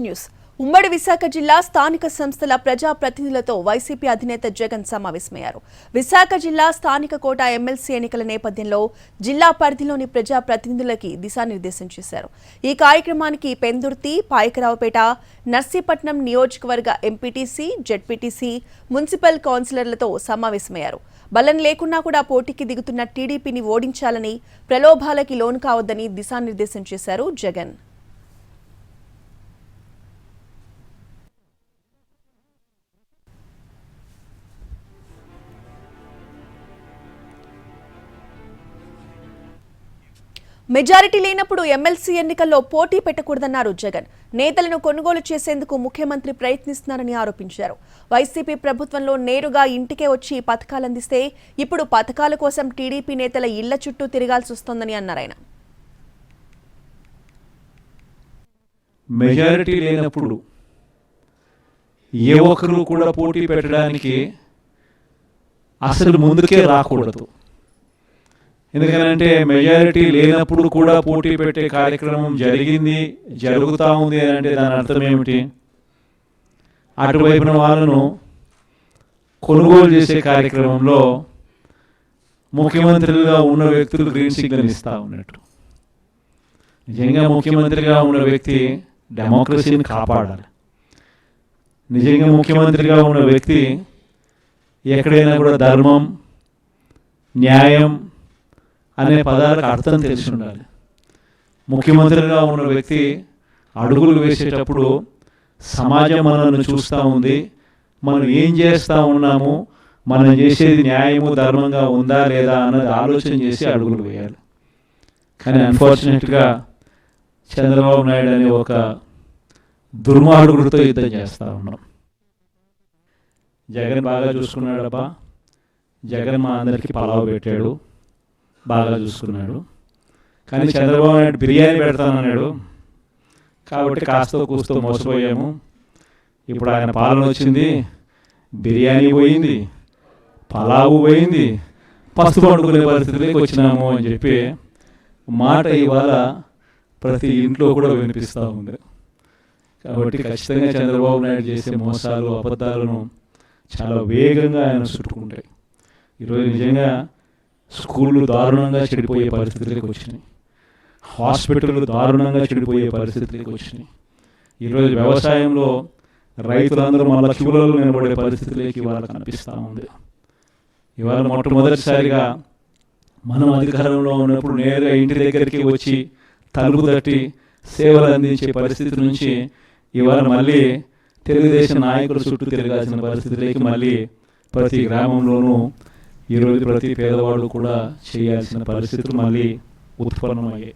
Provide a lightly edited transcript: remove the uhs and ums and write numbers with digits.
News ఉమ్మడి విశాఖ జిల్లా స్థానిక సంస్థల ప్రజా ప్రతినిధులతో వైసీపీ అధినేత జగన్ సమావేశమయ్యారు. విశాఖ జిల్లా స్థానిక కోట ఎమ్మెల్సీ ఎన్నికల నేపథ్యంలో జిల్లా పరిధిలోని ప్రజా ప్రతినిధులకి దిశానిర్దేశం చేశారు. ఈ కార్యక్రమానికి పెందుర్తి, పాయకరావుపేట, నర్సీపట్నం నియోజకవర్గ ఎంపీటీసీ, జెడ్పీటీసీ, మున్సిపల్ కౌన్సిలర్లతో సమావేశమయ్యారు. బలం లేకున్నా కూడా పోటీకి దిగుతున్న టీడీపీని ఓడించాలని, ప్రలోభాలకి లోను కావద్దని దిశానిర్దేశం చేశారు జగన్. మెజారిటీ లేనప్పుడు ఎమ్మెల్సీ ఎన్నికల్లో పోటీ పెట్టకూడదన్నారు జగన్. నేతలను కొనుగోలు చేసేందుకు ముఖ్యమంత్రి ప్రయత్నిస్తున్నారని ఆరోపించారు. వైసీపీ ప్రభుత్వంలో నేరుగా ఇంటికే వచ్చి పథకాలు అందిస్తే ఇప్పుడు పథకాల కోసం టీడీపీ నేతల ఇళ్ల చుట్టూ తిరగాల్సి వస్తోందని అన్నారు ఆయన. మెజారిటీ లేనప్పుడు ఏ ఒక్కరు కూడా పోటీ పెట్టడానికి అసలు ముందుకే రాకూడదు. ఎందుకంటే మెజారిటీ లేనప్పుడు కూడా పోటీ పెట్టే కార్యక్రమం జరుగుతూ ఉంది అంటే దాని అర్థం ఏమిటి? అటువైపున వాళ్ళను కొనుగోలు చేసే కార్యక్రమంలో ముఖ్యమంత్రిగా ఉన్న వ్యక్తులు గ్రీన్ సిగ్నల్ ఇస్తూ ఉన్నట్టు. నిజంగా ముఖ్యమంత్రిగా ఉన్న వ్యక్తి డెమోక్రసీని కాపాడాలి. నిజంగా ముఖ్యమంత్రిగా ఉన్న వ్యక్తి ఎక్కడైనా కూడా ధర్మం, న్యాయం అనే పదాలకు అర్థం తెలిసి ఉండాలి. ముఖ్యమంత్రిగా ఉన్న వ్యక్తి అడుగులు వేసేటప్పుడు సమాజం మనల్ని చూస్తూ ఉంది, మనం ఏం చేస్తూ ఉన్నాము, మనం చేసేది న్యాయము ధర్మంగా ఉందా లేదా అన్నది ఆలోచన చేసి అడుగులు వేయాలి. కానీ అన్ఫార్చునేట్గా చంద్రబాబు నాయుడు అనే ఒక దుర్మార్గుడితో యుద్ధం చేస్తూ ఉన్నాం. జగన్ బాగా చూసుకున్నాడబ్బా, జగన్ మా అందరికీ పలావు పెట్టాడు, బాగా చూసుకున్నాడు. కానీ చంద్రబాబు నాయుడు బిర్యానీ పెడతానన్నాడు కాబట్టి కాస్తో కూస్తో మోసపోయాము. ఇప్పుడు ఆయన పాలన వచ్చింది, బిర్యానీ పోయింది, పలావు పోయింది, పసుపు పండుకునే పరిస్థితిలోకి వచ్చినాము అని చెప్పి మాట ఇవాళ ప్రతి ఇంట్లో కూడా వినిపిస్తూ ఉంది. కాబట్టి ఖచ్చితంగా చంద్రబాబు నాయుడు చేసే మోసాలు, అబద్ధాలను చాలా వేగంగా ఆయన చుట్టుకుంటాయి. ఈరోజు నిజంగా స్కూళ్ళు దారుణంగా చెడిపోయే పరిస్థితులకు వచ్చినాయి, హాస్పిటళ్ళు దారుణంగా చెడిపోయే పరిస్థితులకు వచ్చినాయి. ఈరోజు వ్యవసాయంలో రైతులందరూ మళ్ళీ క్యూలలో నిలబడే పరిస్థితులకి ఇవాళ కనిపిస్తూ ఉంది. ఇవాళ మొట్టమొదటిసారిగా మనం అధికారంలో ఉన్నప్పుడు నేరుగా ఇంటి దగ్గరికి వచ్చి తలుపు తట్టి సేవలు అందించే పరిస్థితి నుంచి ఇవాళ మళ్ళీ తెలుగుదేశం నాయకుల చుట్టూ తిరగాల్సిన పరిస్థితులకి మళ్ళీ ప్రతి గ్రామంలోనూ ఈరోజు ప్రతి పేదవాడు కూడా చేయాల్సిన పరిస్థితులు మళ్ళీ ఉత్పన్నమయ్యాయి.